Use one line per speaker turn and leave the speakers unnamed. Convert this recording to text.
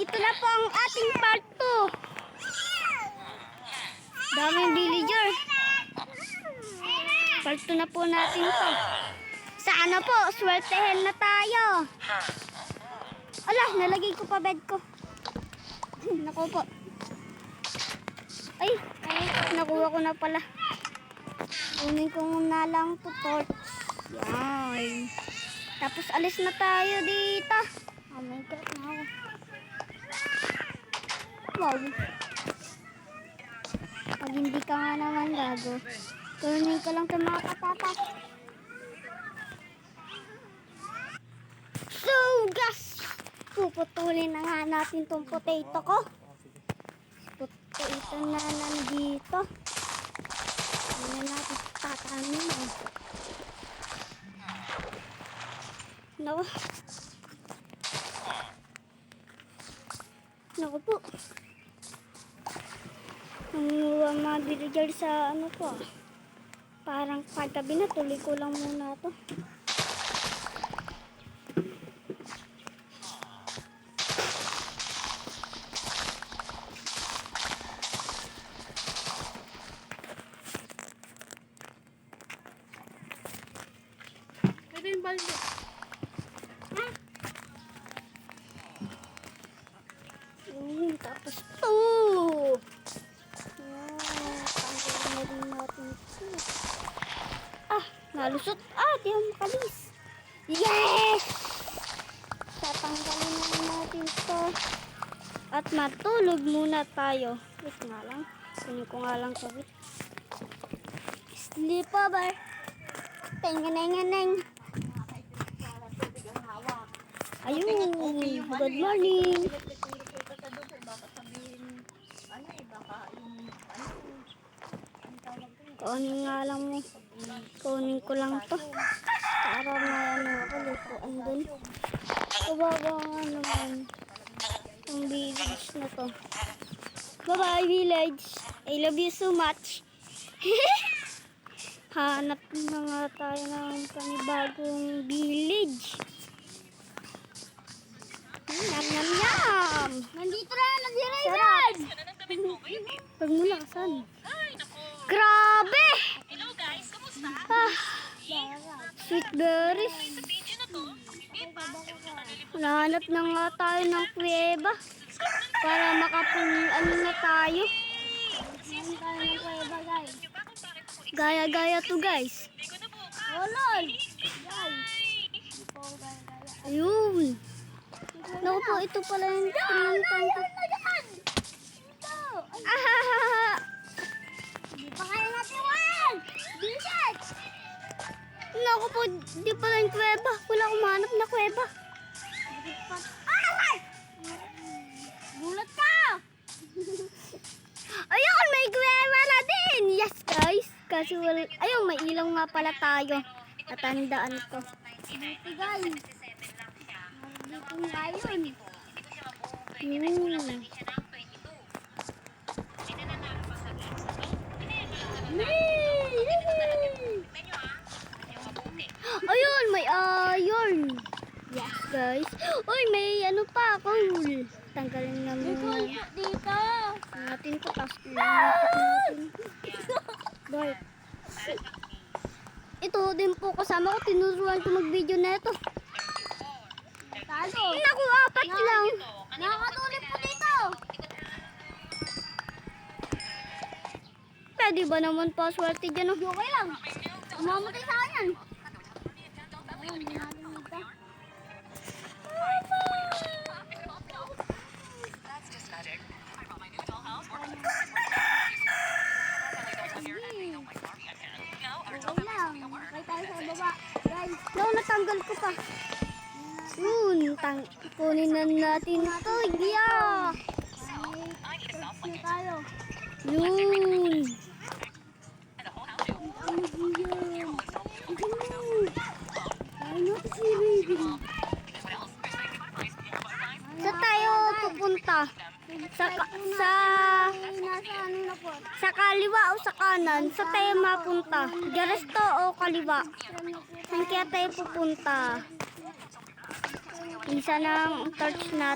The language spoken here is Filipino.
ito na po ang ating part 2. Daming villager. Part 2 na po natin to. Sana po, swertehin na tayo. Ala, nalagay ko pa bed ko. Naku po. Ay, nakuha ko na pala. Kunin ko na lang to torch. Yan. Tapos alis na tayo dito. Oh my God, na ako. Wow. Pag hindi ka nga naman gago, kunin ko lang sa mga patatas. So, guys, puputulin na nga natin tong potato ko. Potato na nandito. Hindi na natin tatanin. Naku. Naku po. Nanguha mga villager sa ano po. Parang pagtabi na, tuloy ko lang muna to.
Ito yung balde.
Ha? Tapos to. Tanggalin na din natin ito. Ah, nalusot. Ah, di ako makalis. Yes! Tatanggalin na natin ito. At matulog muna tayo. Wait nga lang. Kunin ko nga lang ito. Sleep over. Tengeneng-neng. Ayun. Good morning. Kunin nga lang mo. Kunin ko lang to. Para may ano ako. Lutuan dun. Kabaga nga naman. Ang village na to. Bye-bye village. I love you so much. Hanap na nga tayo ng panibagong village. Yum, yum, yum. Nandito na nag-reserve. Pag mo lakasan. Grabe!
Hello guys, kamusta?
Ah, sweet berries. Nahanap na nga tayo ng kuweba para ano na tayo. Gaya-gaya to guys. Olol! Ayun. Naku po, ito pala yung pinuntan ko. Ahahaha! Di pa kaya natin wala! Bisit! Naku po, di pala yung kuweba. Wala akong mahanap na kuweba. Gulat ka! Ayun, may kuweba na din! Yes guys! Kasi wala... Ayun, may ilaw nga pala tayo. Natandaan ko. Dito guys. Dito nga yun. Ayun, may iron. Yes guys. Uy, may ano pa ako. Tanggalin nga muna.
Dito.
Natin ko. Tapos natin. Bye. Ito din po kasama ko. Tinuruan ko mag-video na ito.
Talo.
Naku, 4 lang.
Nakakatulip po dito.
Pwede ba naman paswerte dyan?
Okay lang. Umamatay sa akin yan. Okay lang. Okay tayo sa baba. Guys.
No, natanggal ko pa. Yun, kunin na natin ito. Yeah.
May tayo.
Yun. Sa tayo pupunta? Sa kaliwa o sa kanan? Sa tayo mapunta? Diresto o kaliwa? Saan kaya tayo pupunta? Isa ng torch natin.